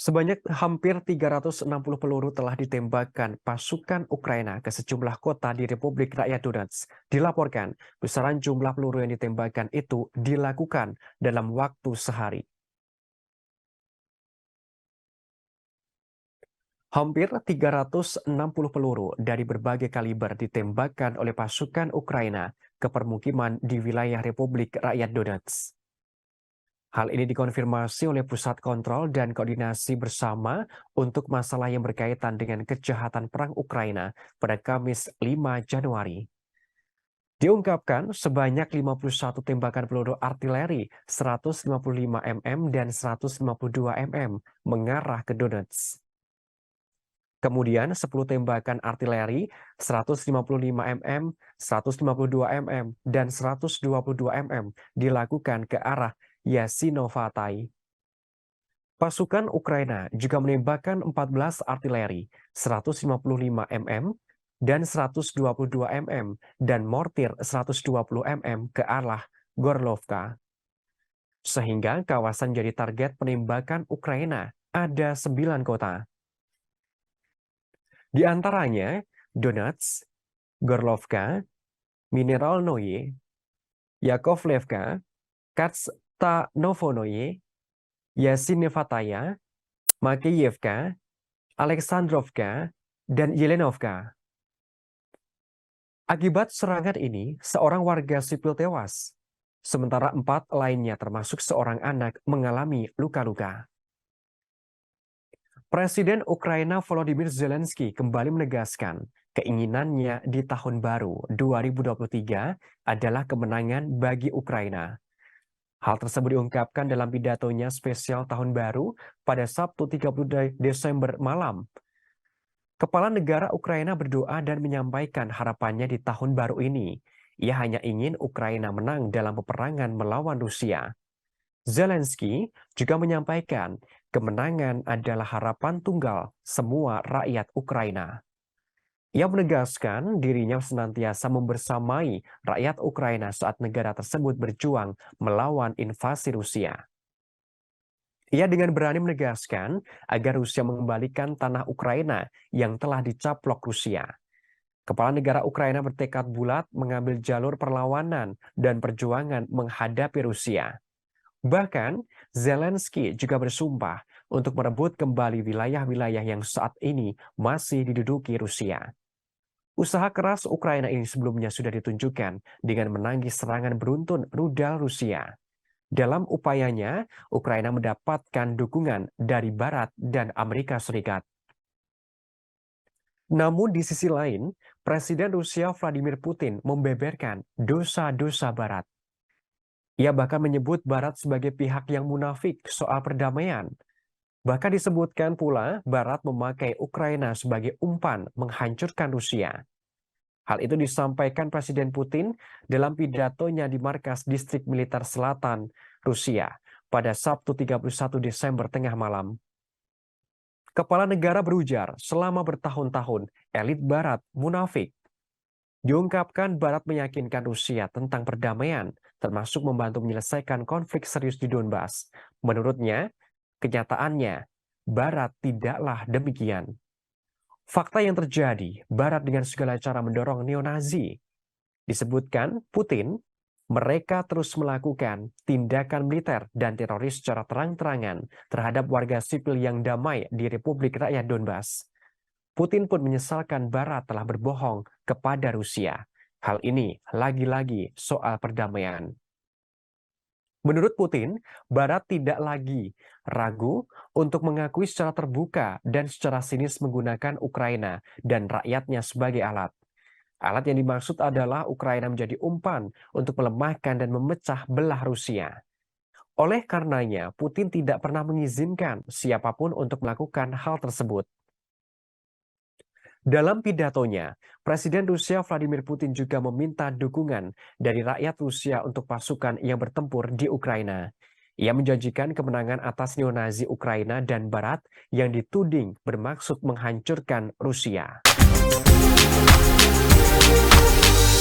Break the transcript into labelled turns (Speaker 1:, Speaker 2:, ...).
Speaker 1: Sebanyak hampir 360 peluru telah ditembakkan pasukan Ukraina ke sejumlah kota di Republik Rakyat Donetsk. Dilaporkan, besaran jumlah peluru yang ditembakkan itu dilakukan dalam waktu sehari. Hampir 360 peluru dari berbagai kaliber ditembakkan oleh pasukan Ukraina ke permukiman di wilayah Republik Rakyat Donetsk. Hal ini dikonfirmasi oleh Pusat Kontrol dan Koordinasi Bersama untuk masalah yang berkaitan dengan kejahatan perang Ukraina pada Kamis 5 Januari. Diungkapkan sebanyak 51 tembakan peluru artileri 155 mm dan 152 mm mengarah ke Donetsk. Kemudian 10 tembakan artileri 155 mm, 152 mm, dan 122 mm dilakukan ke arah Yasinovatai. Pasukan Ukraina juga menembakkan 14 artileri 155 mm dan 122 mm dan mortir 120 mm ke arah Gorlovka. Sehingga kawasan jadi target penembakan Ukraina ada 9 kota. Di antaranya Donetsk, Gorlovka, Mineralnoye, Yakovlevka, Katstanovonoye, Yasinevataya, Makeyevka, Alexandrovka, dan Yelenovka. Akibat serangan ini, seorang warga sipil tewas, sementara 4 lainnya termasuk seorang anak mengalami luka-luka. Presiden Ukraina Volodymyr Zelensky kembali menegaskan keinginannya di tahun baru 2023 adalah kemenangan bagi Ukraina. Hal tersebut diungkapkan dalam pidatonya spesial tahun baru pada Sabtu 30 Desember malam. Kepala negara Ukraina berdoa dan menyampaikan harapannya di tahun baru ini. Ia hanya ingin Ukraina menang dalam peperangan melawan Rusia. Zelensky juga menyampaikan kemenangan adalah harapan tunggal semua rakyat Ukraina. Ia menegaskan dirinya senantiasa membersamai rakyat Ukraina saat negara tersebut berjuang melawan invasi Rusia. Ia dengan berani menegaskan agar Rusia mengembalikan tanah Ukraina yang telah dicaplok Rusia. Kepala negara Ukraina bertekad bulat mengambil jalur perlawanan dan perjuangan menghadapi Rusia. Bahkan, Zelensky juga bersumpah untuk merebut kembali wilayah-wilayah yang saat ini masih diduduki Rusia. Usaha keras Ukraina ini sebelumnya sudah ditunjukkan dengan menangis serangan beruntun rudal Rusia. Dalam upayanya, Ukraina mendapatkan dukungan dari Barat dan Amerika Serikat. Namun di sisi lain, Presiden Rusia Vladimir Putin membeberkan dosa-dosa Barat. Ia bahkan menyebut Barat sebagai pihak yang munafik soal perdamaian. Bahkan disebutkan pula Barat memakai Ukraina sebagai umpan menghancurkan Rusia. Hal itu disampaikan Presiden Putin dalam pidatonya di markas Distrik Militer Selatan Rusia pada Sabtu 31 Desember tengah malam. Kepala negara berujar selama bertahun-tahun elit Barat munafik. Diungkapkan Barat meyakinkan Rusia tentang perdamaian, termasuk membantu menyelesaikan konflik serius di Donbas. Menurutnya, kenyataannya, Barat tidaklah demikian. Fakta yang terjadi, Barat dengan segala cara mendorong neo-Nazi. Disebutkan Putin, mereka terus melakukan tindakan militer dan teroris secara terang-terangan terhadap warga sipil yang damai di Republik Rakyat Donbas. Putin pun menyesalkan Barat telah berbohong kepada Rusia. Hal ini lagi-lagi soal perdamaian. Menurut Putin, Barat tidak lagi ragu untuk mengakui secara terbuka dan secara sinis menggunakan Ukraina dan rakyatnya sebagai alat. Alat yang dimaksud adalah Ukraina menjadi umpan untuk melemahkan dan memecah belah Rusia. Oleh karenanya, Putin tidak pernah mengizinkan siapapun untuk melakukan hal tersebut. Dalam pidatonya, Presiden Rusia Vladimir Putin juga meminta dukungan dari rakyat Rusia untuk pasukan yang bertempur di Ukraina. Ia menjanjikan kemenangan atas neo-Nazi Ukraina dan Barat yang dituding bermaksud menghancurkan Rusia.